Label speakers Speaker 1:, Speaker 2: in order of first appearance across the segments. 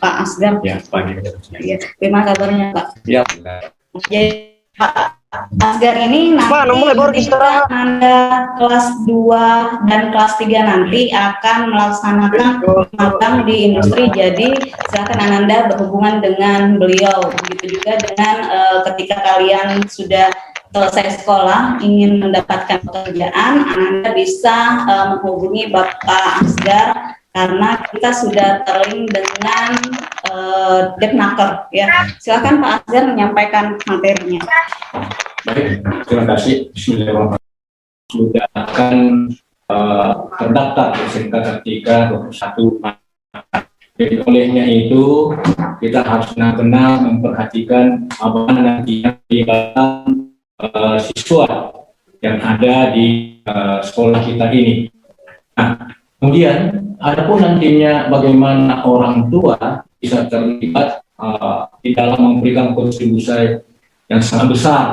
Speaker 1: Pak Asgar.
Speaker 2: Ya, pagi.
Speaker 1: Ya, gimana kabarnya Pak?
Speaker 2: Ya.
Speaker 1: Jadi Pak Asgar ini nanti ketika Anda kelas 2 dan kelas 3 nanti akan melaksanakan magang di industri. Jadi silakan Anda berhubungan dengan beliau. Begitu juga dengan ketika kalian sudah selesai sekolah ingin mendapatkan pekerjaan, Anda bisa menghubungi Bapak Asgar karena kita sudah terlink dengan Depnaker ya. Silakan Pak Asgar menyampaikan materinya.
Speaker 2: Baik, terima kasih. Bismillahirrahmanirrahim. Sudah akan terdaftar SMK ketika 21. Jadi olehnya itu kita harus benar-benar memperhatikan apa nantinya di siswa yang ada di sekolah kita ini. Nah, kemudian adapun nantinya bagaimana orang tua bisa terlibat di dalam memberikan kontribusi yang sangat besar.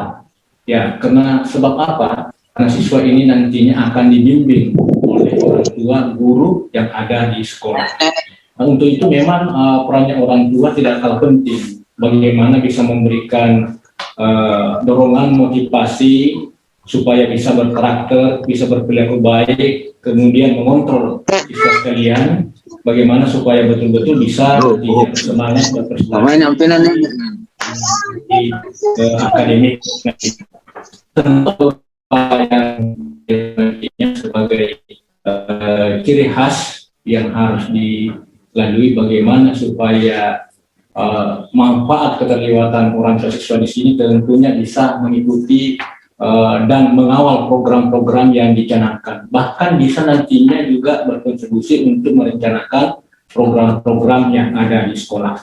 Speaker 2: Ya, karena sebab apa? Karena siswa ini nantinya akan dibimbing oleh orang tua, guru yang ada di sekolah. Nah, untuk itu memang perannya orang tua tidak kalah penting. Bagaimana bisa memberikan dorongan motivasi supaya bisa berkarakter, bisa berperilaku baik, kemudian mengontrol siswa sekalian, bagaimana supaya betul-betul bisa bersemangat berprestasi di akademik. Tentu yang sebagai ciri khas yang harus dilalui bagaimana supaya manfaat keterlibatan orang tua siswa di sini tentunya bisa mengikuti dan mengawal program-program yang dicanangkan. Bahkan bisa nantinya juga berkontribusi untuk merencanakan program-program yang ada di sekolah.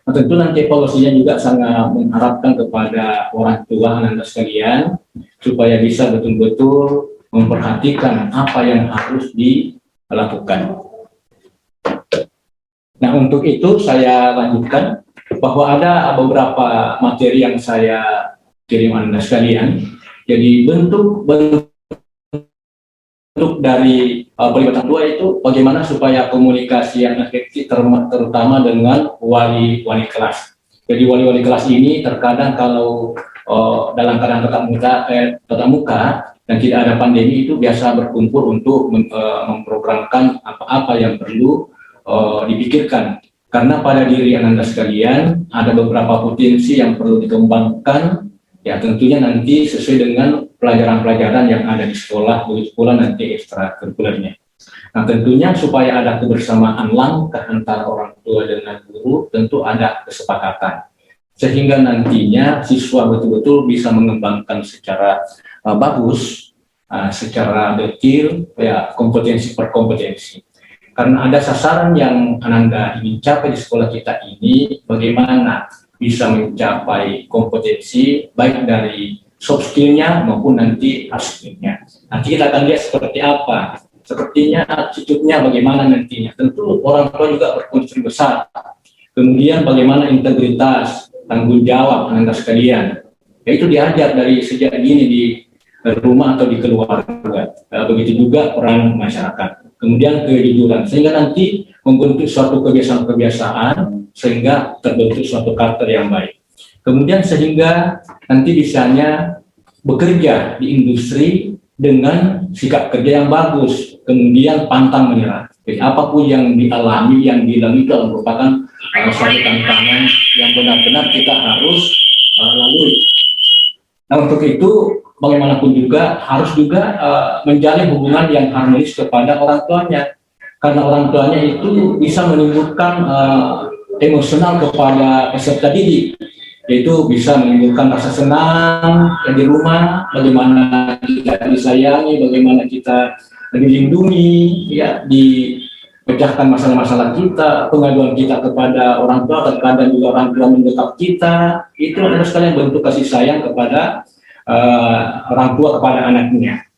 Speaker 2: Nah, tentu nanti evaluasinya juga sangat mengharapkan kepada orang tua anak-anak sekalian supaya bisa betul-betul memperhatikan apa yang harus dilakukan. Nah, untuk itu saya lanjutkan bahwa ada beberapa materi yang saya kirim anak-anak sekalian. Jadi bentuk dari pelibatan tua itu bagaimana supaya komunikasi yang efektif terutama dengan wali kelas. Jadi wali kelas ini terkadang kalau dalam keadaan tatap muka dan tidak ada pandemi itu biasa berkumpul untuk memprogramkan apa-apa yang perlu dipikirkan. Karena pada diri anak-anak sekalian ada beberapa potensi yang perlu dikembangkan. Ya tentunya nanti sesuai dengan pelajaran-pelajaran yang ada di sekolah, begitu pula nanti ekstrakurikulernya. Nah tentunya supaya ada kebersamaan langkah antara orang tua dengan guru, tentu ada kesepakatan. Sehingga nantinya siswa betul-betul bisa mengembangkan secara bagus, secara detail, ya kompetensi per kompetensi. Karena ada sasaran yang Anda ingin capai di sekolah kita ini, bagaimana bisa mencapai kompetensi baik dari soft skill-nya maupun nanti hard skill-nya. Nanti kita akan lihat seperti apa, sepertinya attitude-nya bagaimana nantinya. Tentu orang tua juga berkontribusi besar. Kemudian bagaimana integritas, tanggung jawab anak sekalian. Itu diajar dari sejak dini di rumah atau di keluarga. Begitu juga peran masyarakat. Kemudian kejujuran, sehingga nanti membentuk suatu kebiasaan-kebiasaan sehingga terbentuk suatu karakter yang baik. Kemudian sehingga nanti bisanya bekerja di industri dengan sikap kerja yang bagus, kemudian pantang menyerah. Jadi apapun yang dialami, yang dilalui itu merupakan suatu tantangan yang benar-benar kita harus lalui. Nah untuk itu bagaimanapun juga harus juga menjalin hubungan yang harmonis kepada orang tuanya, karena orang tuanya itu bisa menimbulkan emosional kepada peserta didik, yaitu bisa menimbulkan rasa senang di rumah, bagaimana kita disayangi, bagaimana kita dilindungi, ya dipecahkan masalah-masalah kita, pengaduan kita kepada orang tua, terkadang juga orang tua mendekat kita, itu adalah sekalian bentuk kasih sayang kepada orang tua kepada anaknya.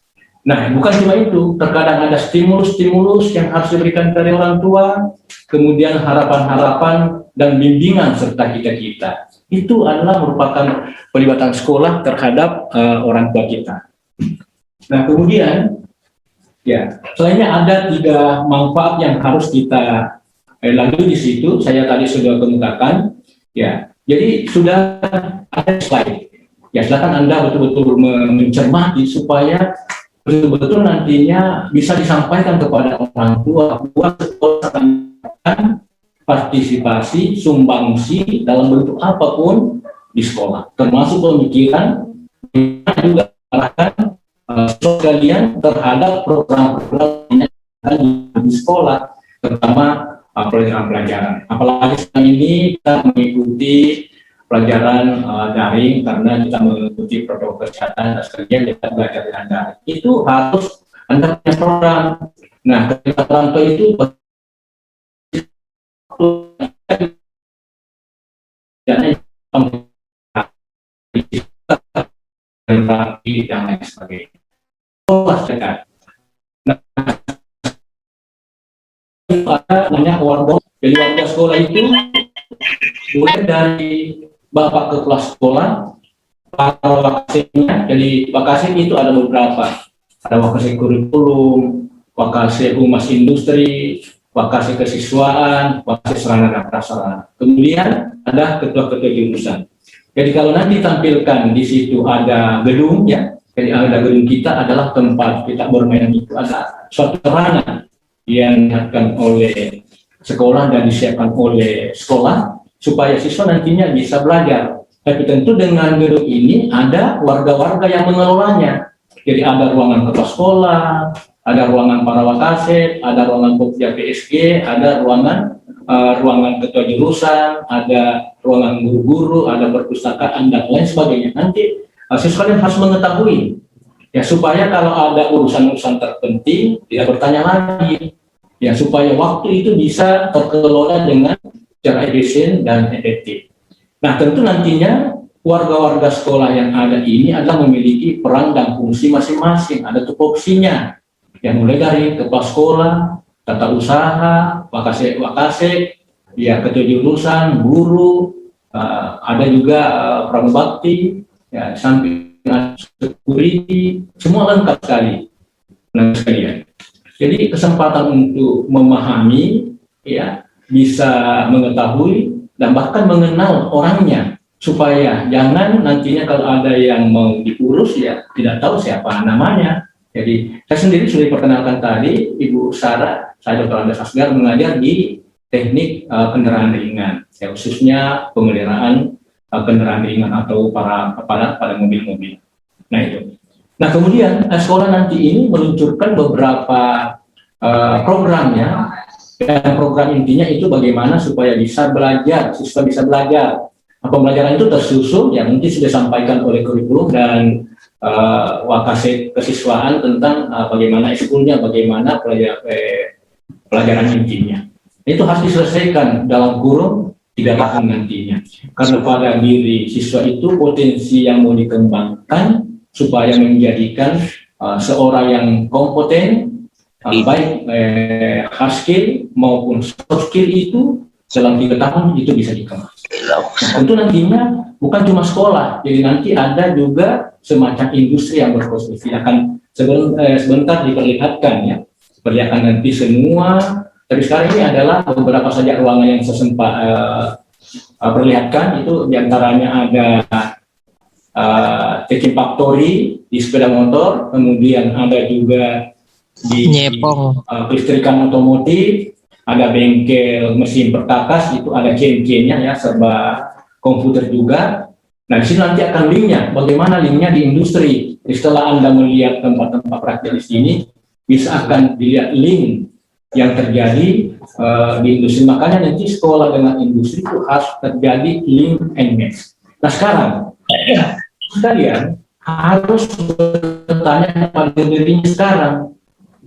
Speaker 2: Nah, bukan cuma itu, terkadang ada stimulus-stimulus yang harus diberikan dari orang tua, kemudian harapan-harapan dan bimbingan serta kita-kita. Itu adalah merupakan pelibatan sekolah terhadap orang tua kita. Nah, kemudian, ya, selainnya ada 3 manfaat yang harus kita Lalu di situ saya tadi sudah kemukakan, ya. Jadi sudah ada slide. Ya, silakan Anda betul-betul mencermati supaya betul-betul nantinya bisa disampaikan kepada orang tua buat sekolah akan partisipasi, sumbangsi dalam bentuk apapun di sekolah, termasuk pemikiran juga arahkan kalian terhadap program-program yang ada di sekolah, terutama pelajaran-pelajaran. Apalagi sekarang ini kita mengikuti pelajaran daring karena kita mengikuti protokol kesehatan dan sebagainya, kita belajar dengan daring. Itu harus Anda punya program. Nah, ketika orang tua itu dan lain sebagainya. Nah, ada namanya warga. Jadi warga sekolah itu mulai dari bapak ke kelas sekolah, para wakasinya. Jadi wakasi itu ada beberapa. Ada wakasi kurikulum, wakasi humas industri, wakasi kesiswaan, wakasi sarana dan prasarana. Kemudian ada ketua-ketua jurusan. Jadi kalau nanti tampilkan di situ ada gedung, ya. Jadi ada gedung kita adalah tempat kita bermain, itu ada suatu sarana yang dilakukan oleh sekolah dan disiapkan oleh sekolah supaya siswa nantinya bisa belajar. Tapi tentu dengan gedung ini ada warga-warga yang mengelolanya. Jadi ada ruangan kepala sekolah, ada ruangan para wakaset, ada ruangan pokja PSG, ada ruangan ketua jurusan, ada ruangan guru-guru, ada perpustakaan dan lain sebagainya. Nanti siswa harus mengetahui, ya, supaya kalau ada urusan-urusan terpenting tidak bertanya lagi, ya, supaya waktu itu bisa terkelola dengan cara efisien dan efektif. Nah, tentu nantinya warga-warga sekolah yang ada ini adalah memiliki peran dan fungsi masing-masing, ada tupoksinya, yang mulai dari kepala sekolah, tata usaha, wakasek, ya, ketua jurusan, guru, ada juga pramubakti, ya, sampai security, semua lengkap sekali. Nah, sekalian. Jadi kesempatan untuk memahami, ya, bisa mengetahui dan bahkan mengenal orangnya, supaya jangan nantinya kalau ada yang mau diurus, ya, tidak tahu siapa namanya. Jadi saya sendiri sudah diperkenalkan tadi, Ibu Sarah, saya Dr. Andes Asgar, mengajar di teknik kendaraan ringan, ya, khususnya pemeliharaan kendaraan ringan atau pada mobil-mobil. Nah, itu. Nah, kemudian sekolah nanti ini meluncurkan beberapa programnya, dan program intinya itu bagaimana supaya bisa belajar, siswa bisa belajar. Nah, pembelajaran itu tersusun, ya, nanti sudah disampaikan oleh kurikulum dan wakasek kesiswaan tentang bagaimana ekskulnya, bagaimana pelajaran intinya. Itu harus diselesaikan dalam kurun 3 tahun nantinya. Karena pada diri siswa itu potensi yang mau dikembangkan supaya menjadikan seorang yang kompeten, baik hard skill maupun soft skill itu dalam 3 tahun itu bisa dikembangkan. Tentu nantinya bukan cuma sekolah, jadi nanti ada juga semacam industri yang berkonsumsi. Akan sebentar diperlihatkan, ya, perlihatkan nanti semua. Tapi sekarang ini adalah beberapa saja ruangan yang saya sempat perlihatkan. Itu diantaranya ada checking factory di sepeda motor, kemudian ada juga di kelistrikan otomotif, ada bengkel mesin perkakas, itu ada chain-chainnya, ya, serba komputer juga. Nah, di sini nanti akan linknya, bagaimana linknya di industri. Setelah Anda melihat tempat-tempat praktik di sini, bisa akan dilihat link yang terjadi di industri. Makanya nanti sekolah dengan industri itu harus terjadi link and match. Nah, sekarang kalian harus bertanya pada dirinya sekarang.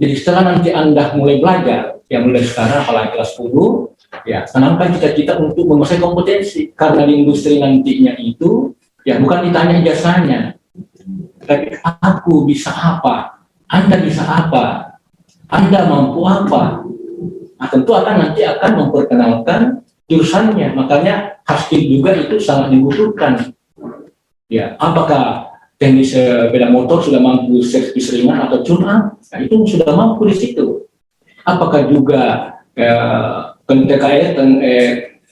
Speaker 2: Jadi setelah nanti Anda mulai belajar, ya, mulai sekarang apalagi kelas 10, ya, tanamkan cita-cita untuk menguasai kompetensi. Karena di industri nantinya itu, ya, bukan ditanya ijazahnya, tapi aku bisa apa, Anda bisa apa, Anda mampu apa. Nah, tentu nanti akan memperkenalkan jurusannya. Makanya hard skill juga itu sangat dibutuhkan. Ya, apakah teknis sepeda motor sudah mampu servis ringan atau tune up? Nah, itu sudah mampu di situ. Apakah juga TKR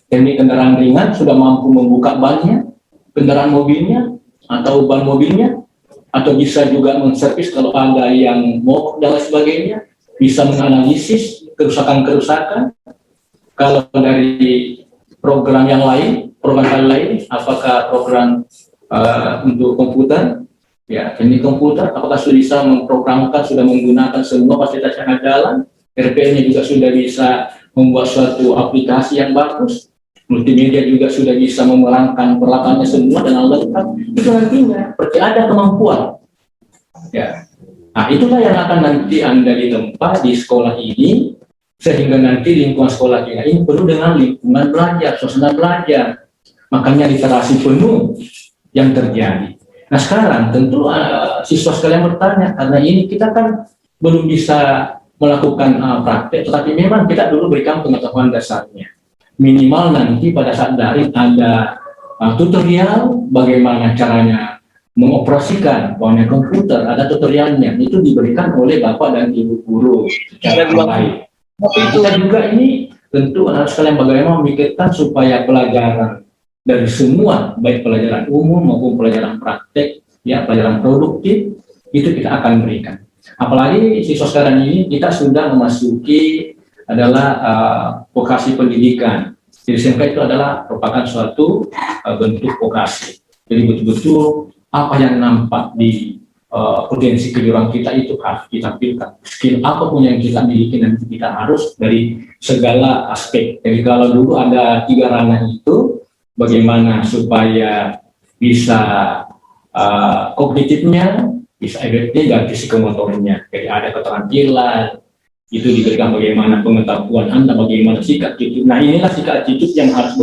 Speaker 2: teknik kendaraan ringan sudah mampu membuka bannya, kendaraan mobilnya atau ban mobilnya, atau bisa juga menservis kalau ada yang mogok dan lain sebagainya, bisa menganalisis kerusakan-kerusakan. Kalau dari program yang lain, apakah program untuk komputer, ya teknik komputer, apakah sudah bisa memprogramkan, sudah menggunakan semua fasilitas yang ada jalan, RPL-nya juga sudah bisa membuat suatu aplikasi yang bagus, multimedia juga sudah bisa memerangkan peralatannya semua dengan lengkap. Itu nantinya berarti ada kemampuan. Ya, nah itulah yang akan nanti Anda ditempa di sekolah ini, sehingga nanti lingkungan sekolah kita ini perlu dengan lingkungan belajar, suasana belajar. Makanya literasi penuh yang terjadi. Nah sekarang tentu siswa sekalian bertanya, karena ini kita kan belum bisa melakukan praktek, tetapi memang kita dulu berikan pengetahuan dasarnya. Minimal nanti pada saat daring ada tutorial bagaimana caranya mengoperasikan komputer, ada tutorialnya, itu diberikan oleh Bapak dan Ibu guru secara baik. Kita juga ini tentu anak sekalian bagaimana memikirkan supaya pelajaran dari semua, baik pelajaran umum maupun pelajaran praktek, ya pelajaran produktif, itu kita akan berikan. Apalagi siswa sekarang ini kita sudah memasuki adalah vokasi pendidikan. Jadi SMK itu adalah merupakan suatu bentuk vokasi. Jadi betul-betul apa yang nampak di potensi kejuruan kita itu harus kita pilihkan. Skill apapun yang kita miliki nanti kita harus dari segala aspek. Jadi kalau dulu ada 3 ranah itu, bagaimana supaya bisa kognitifnya, bisa efektif dan psikomotornya. Jadi ada keterampilan, itu diberikan bagaimana pengetahuan Anda, bagaimana sikap attitude. Nah inilah sikap attitude yang harus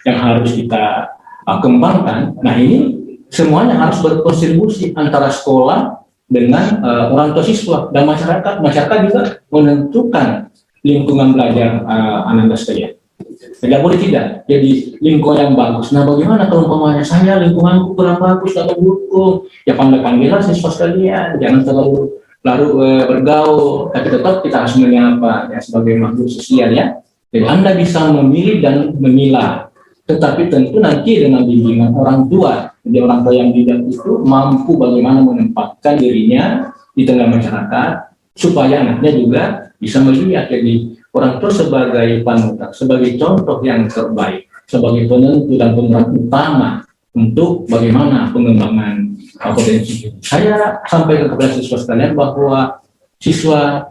Speaker 2: yang harus kita kembangkan. Nah ini semuanya harus berkontribusi antara sekolah dengan orang tua siswa dan masyarakat. Masyarakat juga menentukan lingkungan belajar anak-anak sekalian. Tidak boleh tidak jadi lingkungan yang bagus. Nah bagaimana kalau umpamanya saya lingkunganku kurang bagus atau buruk, ya panggil-panggillah siswa sekalian, jangan terlalu bergaul, tapi tetap kita harus menyapa ya sebagai makhluk sosial ya. Jadi Anda bisa memilih dan memilah, tetapi tentu nanti dengan bimbingan orang tua. Jadi orang tua yang bijak itu mampu bagaimana menempatkan dirinya di tengah masyarakat supaya anaknya juga bisa melihat. Jadi orang tua sebagai panutan, sebagai contoh yang terbaik, sebagai penentu dan pemeran utama untuk bagaimana pengembangan potensi. Saya sampaikan kepada siswa sekalian bahwa siswa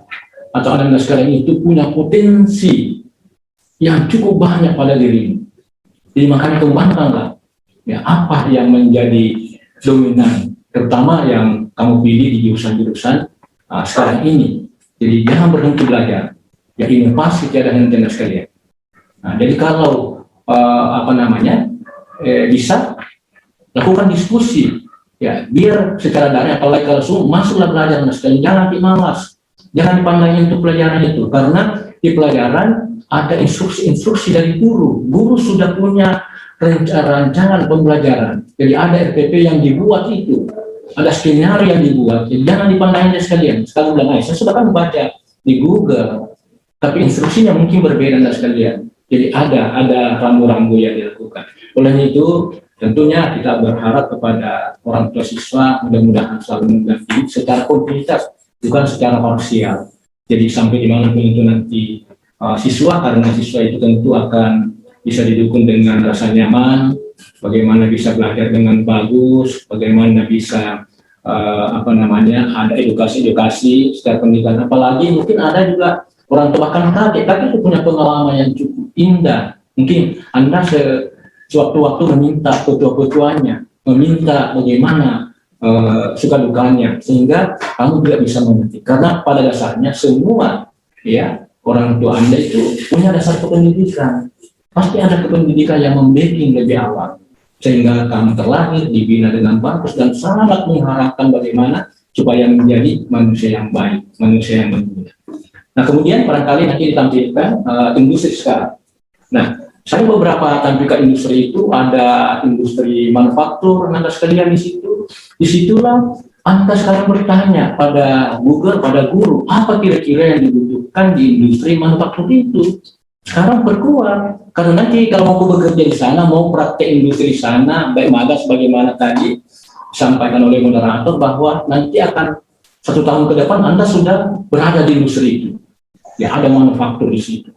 Speaker 2: atau anak-anak sekalian itu punya potensi yang cukup banyak pada dirinya. Jadi makanya kembangkanlah ya apa yang menjadi dominan, terutama yang kamu pilih di jurusan-jurusan sekarang ini. Jadi jangan berhenti belajar. Ya inovasi tiada henti sekalian. Nah, jadi kalau bisa lakukan diskusi, ya biar secara daring apalagi kalau masuklah belajar sekalian, jangan nanti malas, jangan dipandangin untuk pelajaran itu, karena di pelajaran ada instruksi-instruksi dari guru. Guru sudah punya rancangan pembelajaran, jadi ada RPP yang dibuat itu, ada skenario yang dibuat, jadi jangan dipandangin sekalian. Sekarang saya sudah kan membaca di Google. Tapi instruksinya mungkin berbeda dan sekalian. Jadi ada rambu-rambu yang dilakukan. Oleh itu, tentunya kita berharap kepada orang tua siswa mudah-mudahan selalu mendampingi secara kontinuitas, bukan secara parsial. Jadi sampai dimanapun itu nanti siswa, karena siswa itu tentu akan bisa didukung dengan rasa nyaman, bagaimana bisa belajar dengan bagus, bagaimana bisa ada edukasi secara pendidikan. Apalagi mungkin ada juga orang tua bahkan kaget, tapi itu punya pengalaman yang cukup indah. Mungkin Anda sewaktu-waktu meminta ketua-ketuanya, meminta bagaimana suka dukanya, sehingga kamu tidak bisa mengerti. Karena pada dasarnya semua ya orang tua Anda itu punya dasar kependidikan. Pasti ada kependidikan yang membacking lebih awal, sehingga kamu terlahir, dibina dengan bagus, dan sangat mengharapkan bagaimana supaya menjadi manusia yang baik, manusia yang mulia. Nah kemudian barangkali nanti ditampilkan industri sekarang. Nah saya beberapa tampilkan industri itu, ada industri manufaktur, Anda sekalian di situ. Disitulah Anda sekarang bertanya pada Google, pada guru, apa kira-kira yang dibutuhkan di industri manufaktur itu. Sekarang berkurang karena nanti kalau mau bekerja di sana, mau praktek industri di sana, baik magang sebagaimana tadi disampaikan oleh moderator bahwa nanti akan 1 tahun ke depan Anda sudah berada di industri itu. Ya ada manufaktur di situ.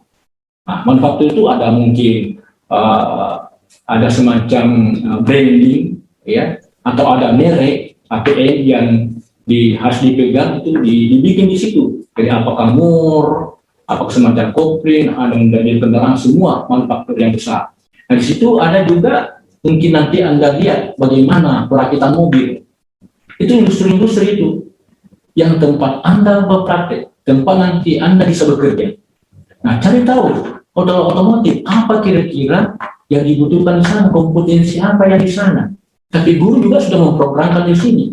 Speaker 2: Nah, manufaktur itu ada mungkin ada semacam branding, ya, atau ada merek APM yang harus dipegang itu dibikin di situ. Jadi apakah mur, apakah semacam kopling, ada menjadi kendaraan, semua manufaktur yang besar. Nah di situ ada juga mungkin nanti Anda lihat bagaimana perakitan mobil. Itu industri-industri itu yang tempat Anda berpraktek, tempat nanti Anda bisa bekerja. Nah cari tahu otomotif apa kira-kira yang dibutuhkan di sana, kompetensi apa yang di sana. Tapi guru juga sudah memprogramkan di sini.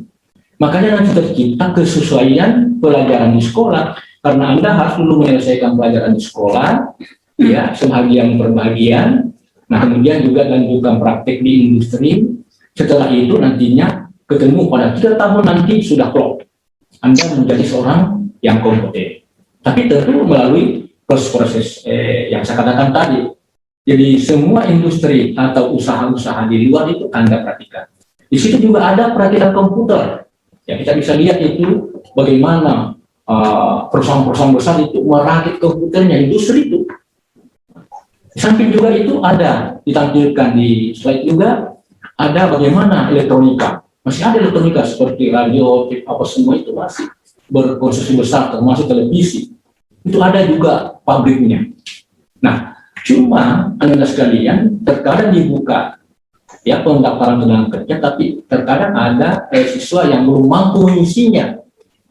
Speaker 2: Makanya nanti tercipta kesesuaian pelajaran di sekolah, karena Anda harus dulu menyelesaikan pelajaran di sekolah, ya, sebagian per bagian. Nah, kemudian juga lanjutkan praktek di industri. Setelah itu nantinya ketemu pada 3 tahun nanti sudah klop. Anda menjadi seorang yang kompeten. Tapi tentu melalui proses-proses yang saya katakan tadi. Jadi semua industri atau usaha-usaha di luar itu Anda perhatikan. Di situ juga ada perakitan komputer. Ya, kita bisa lihat itu bagaimana perusahaan-perusahaan besar itu merakit komputernya, industri itu. Di samping juga itu ada ditampilkan di slide juga ada bagaimana elektronika. Masih ada elektronika seperti radio, apa semua itu masih berkonsumsi besar, termasuk televisi. Itu ada juga pabriknya. Nah, cuma Anda sekalian terkadang dibuka ya pendaftaran tenaga kerja, tapi terkadang ada siswa yang belum mampu mengisinya,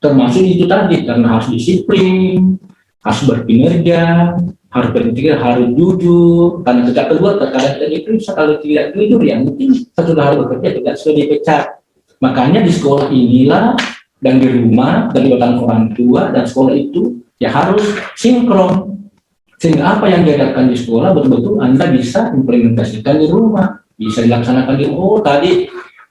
Speaker 2: termasuk itu tadi karena harus disiplin, harus berkinerja, harus berintegritas, harus jujur. Karena sejak keluar terkadang tidak diperiksa, kalau tidak jujur ya mungkin setelah hari bekerja tidak sudah dipecat. Makanya di sekolah inilah dan di rumah dan di orang tua dan sekolah itu ya harus sinkron, sehingga apa yang diajarkan di sekolah betul-betul Anda bisa implementasikan di rumah. Bisa dilaksanakan di tadi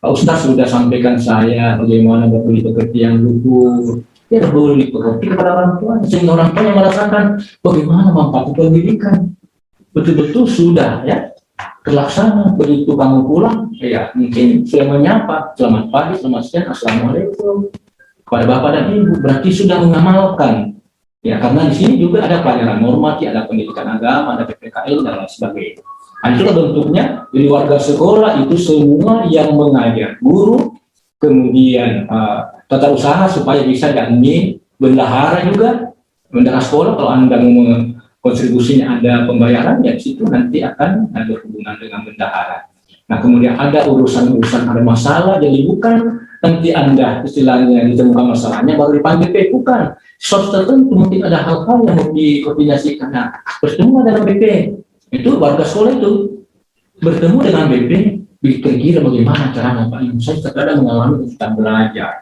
Speaker 2: Pak Ustaz sudah sampaikan saya bagaimana bekerja yang luhur, ya boleh diperhati kepada orang tua, sehingga orang tua yang merasakan bagaimana manfaat pendidikan betul-betul sudah ya terlaksana. Begitu kamu pulang ya mungkin sudah menyapa selamat pagi, selamat siang, assalamualaikum kepada bapak dan ibu, berarti sudah mengamalkan ya, karena di sini juga ada pelajaran normatif, ada pendidikan agama, ada PPKL dan lain sebagainya. Nah, itulah bentuknya. Jadi warga sekolah itu semua yang mengajar, guru, kemudian tata usaha supaya bisa diambil, bendahara juga, bendahara sekolah kalau Anda mau kontribusinya ada pembayaran, ya situ nanti akan ada hubungan dengan bendahara. Nah kemudian ada urusan-urusan, ada masalah, jadi bukan nanti Anda istilahnya ditemukan masalahnya baru dipanggil BP, bukan. Soal tertentu mungkin ada hal-hal yang mau dikoordinasikan. Nah, bertemu dengan BP. Itu warga sekolah itu bertemu dengan BP, berkira bagaimana caranya Pak Ibu, saya terkadang mengalami kesulitan belajar,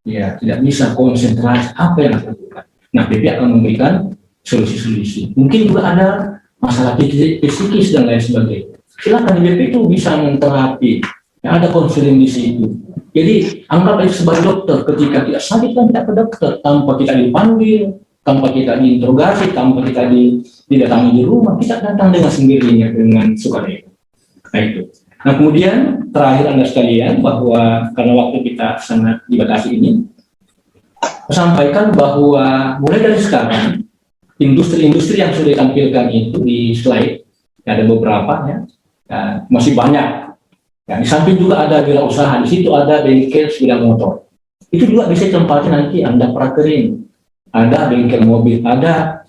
Speaker 2: ya tidak bisa konsentrasi apa yang harus dilakukan. Nah BP akan memberikan solusi-solusi. Mungkin juga ada masalah psikis dan lain sebagainya. Silakan BP itu bisa menterapi. Ya, ada konseling di situ. Jadi anggap itu sebagai dokter. Ketika tidak sakit kan tidak ke dokter tanpa kita dipanggil, tanpa kita diinterogasi, tanpa kita didatangi di rumah, kita datang dengan sendirinya dengan sukarela. Nah itu. Nah kemudian terakhir Anda sekalian, bahwa karena waktu kita sangat dibatasi ini, sampaikan bahwa mulai dari sekarang industri-industri yang sudah ditampilkan itu di slide, ada beberapa ya, masih banyak. Ya, di samping juga ada wirausaha, di situ ada bengkel sepeda motor. Itu juga bisa tempatnya nanti Anda prakterin. Ada bengkel mobil, ada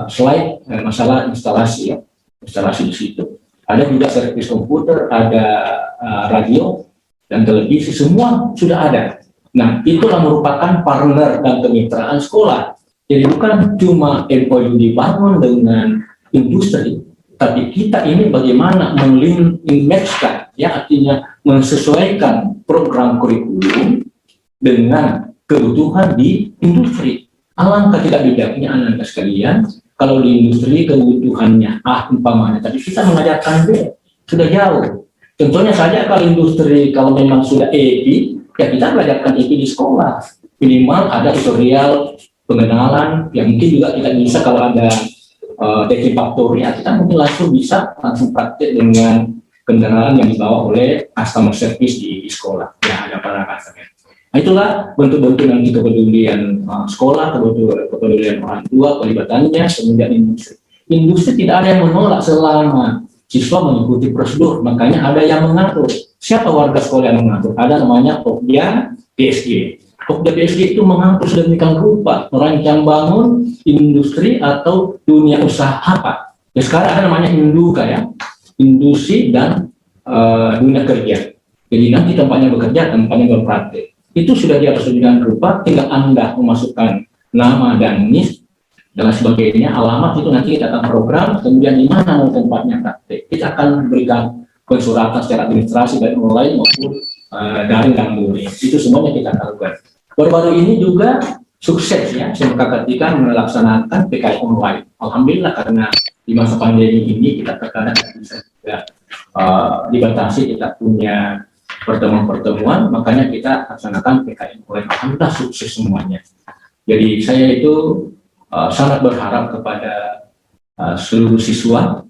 Speaker 2: slide masalah instalasi ya, instalasi di situ. Ada juga servis komputer, ada radio dan televisi, semua sudah ada. Nah, itulah merupakan partner dan kemitraan sekolah. Jadi bukan cuma MOU dibangun dengan industri, tapi kita ini bagaimana meng-matchkan, ya artinya mensesuaikan program kurikulum dengan kebutuhan di industri. Alangkah tidak bijaknya anak-anak sekalian kalau di industri kebutuhannya umpamanya, tapi kita mengajarkan B sudah jauh. Contohnya saja kalau industri kalau memang sudah EP, ya kita belajarkan EP di sekolah. Minimal ada tutorial pengenalan, yang mungkin juga kita bisa kalau ada Dekin Factory, ya kita mungkin langsung praktek dengan kendaraan yang dibawa oleh customer service di sekolah yang ada para customer. Nah, itulah bentuk-bentuk nanti kepedulian sekolah, kepedulian orang tua, pelibatannya, kemudian industri. Industri tidak ada yang menolak selama siswa mengikuti prosedur, makanya ada yang mengatur. Siapa warga sekolah yang mengatur? Ada namanya Pokja PSG. Pokja PSG itu mengatur sedemikian rupa merancang bangun industri atau dunia usaha apa. Ya sekarang ada namanya Induka ya, industri dan dunia kerja. Jadi nanti tempatnya bekerja, tempatnya berpraktek. Itu sudah diatur sedemikian rupa, tinggal Anda memasukkan nama dan NIS dan sebagainya, alamat itu nanti kita akan program, kemudian di mana mau tempatnya praktek. Kita akan berikan pensuratan secara administrasi baik online maupun daring dan luring. Itu semuanya kita lakukan. Baru-baru ini juga sukses ya, SMK ketika melaksanakan PKI online. Alhamdulillah karena di masa pandemi ini kita terkadang bisa juga dibatasi, kita punya pertemuan-pertemuan, makanya kita laksanakan PKI online. Alhamdulillah sukses semuanya. Jadi saya itu sangat berharap kepada seluruh siswa.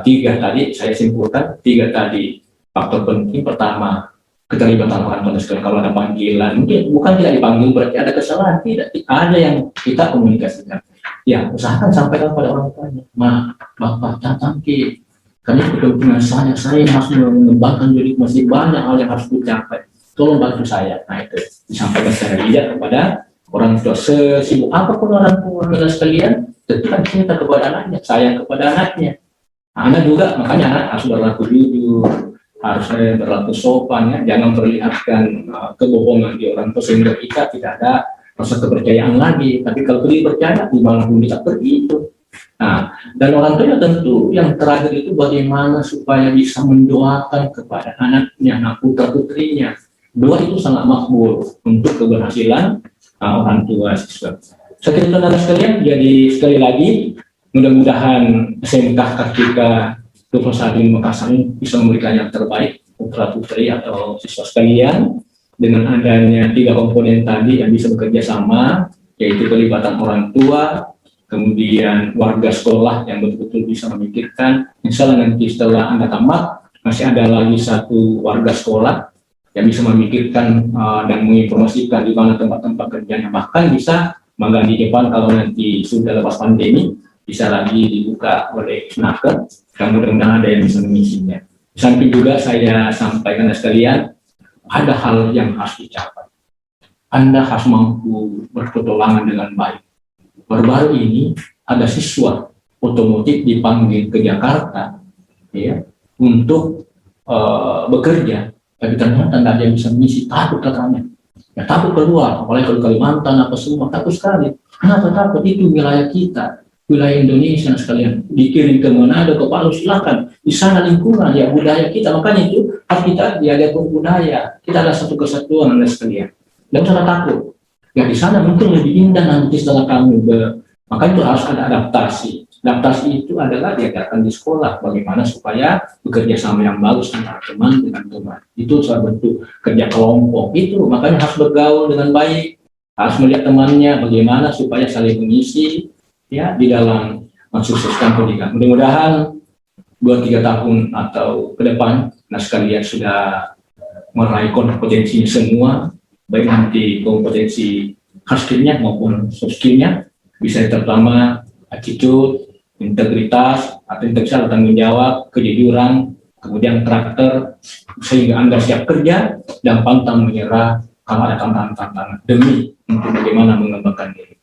Speaker 2: Tiga tadi saya simpulkan, tiga tadi faktor penting. Pertama, keterlibatan orang tua sekolah. Kalau ada panggilan, mungkin bukan tidak dipanggil berarti ada kesalahan, tidak, ada yang kita komunikasikan. Ya, usahakan sampaikan pada orang tuanya. Ma, bapak datang ke kami kepentingan saya harus mengembangkan diri, masih banyak hal yang harus dicapai. Tolong bantu saya. Nah itu disampaikan secara bijak kepada orang tua. Sesibuk apapun orang tua kita sekalian, tentu kan cinta kepada anaknya, sayang kepada anaknya. Nah, anak juga, makanya anak harus berlaku jujur, harus berlaku sopan ya, jangan perlihatkan kebohongan di orang tua sehingga kita tidak ada rasa kepercayaan lagi. Tapi kalau dipercaya, dimanapun kita pergi itu. Nah, dan orang tua tentu yang terakhir itu bagaimana supaya bisa mendoakan kepada anaknya, anak putra putrinya. Doa itu sangat makbul untuk keberhasilan orang tua siswa. Saudara sekalian, jadi sekali lagi mudah-mudahan SMK Kartika 21 Makassar bisa memberikan yang terbaik putra putri atau siswa sekalian dengan adanya tiga komponen tadi yang bisa bekerja sama, yaitu pelibatan orang tua, kemudian warga sekolah yang betul-betul bisa memikirkan. Insya Allah nanti setelah Anda tamat masih ada lagi satu warga sekolah yang bisa memikirkan dan menginformasikan di mana tempat-tempat kerjanya, bahkan bisa magang di depan kalau nanti sudah lepas pandemi, bisa lagi dibuka oleh Snaker dan mudah-mudahan ada yang bisa mengisinya. Di samping juga saya sampaikan sekalian, ada hal yang harus dicapai. Anda harus mampu berpetualangan dengan baik. Baru-baru ini ada siswa otomotif dipanggil ke Jakarta ya, untuk bekerja, tapi ternyata tidak ada yang bisa mengisi, takut katanya. Ya takut keluar, apalagi kalau Kalimantan apa semua, takut sekali. Kenapa takut? Itu wilayah kita, wilayah Indonesia sekalian. Dikirim ke Manado, ke Palu, silakan. Di sana lingkungan, ya budaya kita. Makanya itu harus kita jaga budaya. Kita ada satu kesatuan Anda sekalian. Dan jangan takut. Ya di sana mungkin lebih indah nanti setelah kamu maka itu harus ada adaptasi. Adaptasi itu adalah diajarkan di sekolah bagaimana supaya bekerja sama yang bagus antara teman dengan teman. Itu salah bentuk kerja kelompok. Itu makanya harus bergaul dengan baik, harus melihat temannya bagaimana supaya saling mengisi ya di dalam mensukseskan pendidikan. Mudah-mudahan 2-3 tahun atau ke depan nah sekalian sudah meraih kompetensinya semua, baik nanti kompetensi hard skill-nya maupun soft skill-nya, bisa terutama attitude, integritas, atau tanggung jawab, kejujuran, kemudian karakter, sehingga Anda siap kerja dan pantang menyerah kalau ada tantangan-tantangan demi untuk bagaimana mengembangkan diri.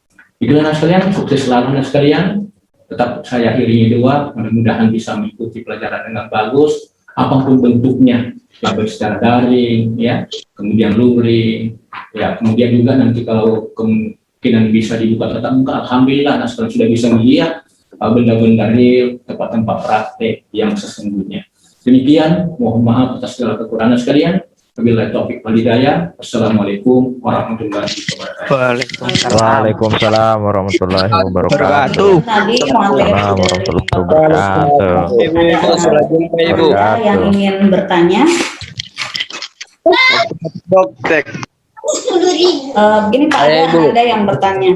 Speaker 2: Itulah anak sekalian, sukses selalu anak sekalian. Tetap saya iringi doa, mudah-mudahan bisa mengikuti pelajaran dengan bagus, apapun bentuknya, ya baik secara daring, ya, kemudian luring, ya, kemudian juga nanti kalau kemungkinan bisa dibuka tatap muka, alhamdulillah, nah sekarang sudah bisa melihat benda-benda real, tempat-tempat praktek yang sesungguhnya. Demikian, mohon maaf atas segala kekurangan sekalian. Wabillahi taufiq wal hidayah. Assalamualaikum warahmatullahi wabarakatuh.
Speaker 3: Waalaikumsalam warahmatullahi wabarakatuh.
Speaker 1: Tadi
Speaker 3: warahmatullahi wabarakatuh.
Speaker 1: Ibu yang ingin bertanya. Begini Pak, ada yang bertanya.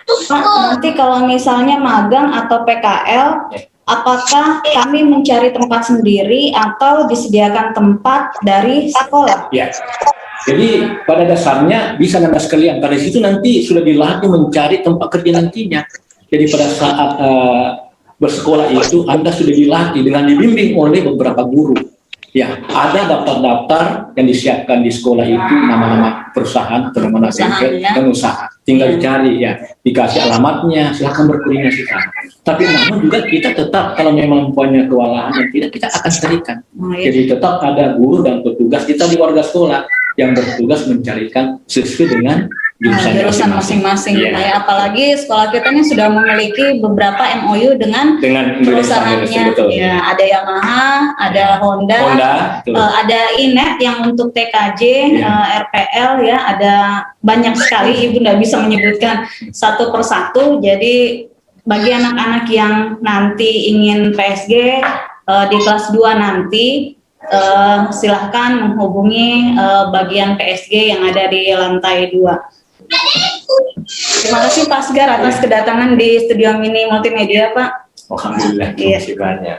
Speaker 1: Pak, nanti kalau misalnya magang atau PKL, apakah kami mencari tempat sendiri atau disediakan tempat dari sekolah?
Speaker 2: Ya. Jadi pada dasarnya bisa Anda sekalian, pada situ nanti sudah dilatih mencari tempat kerja nantinya. Jadi pada saat bersekolah itu Anda sudah dilatih dengan dibimbing oleh beberapa guru. Ya, ada daftar-daftar yang disiapkan di sekolah itu, nama-nama perusahaan atau nama bengkel dan usaha. Tinggal dicari ya, dikasih alamatnya, silakan berkoordinasi sana. Tapi namun juga kita tetap kalau memang punya kewalahan yang tidak, kita akan carikan. Jadi tetap ada guru dan petugas kita di warga sekolah yang bertugas mencarikan sesuai dengan
Speaker 1: jurusan masing-masing. Ya. Apalagi sekolah kita ini sudah memiliki beberapa MOU dengan perusahaannya. Ya, ada Yamaha, ada Honda, ada Inet yang untuk TKJ, RPL ya, ada banyak sekali. Ibu nggak bisa menyebutkan satu persatu. Jadi bagi anak-anak yang nanti ingin PSG di kelas 2 nanti, silahkan menghubungi bagian PSG yang ada di lantai 2. Terima kasih Pak Asgar atas kedatangan di Studio Mini Multimedia, Pak.
Speaker 2: Alhamdulillah, terima kasih banyak.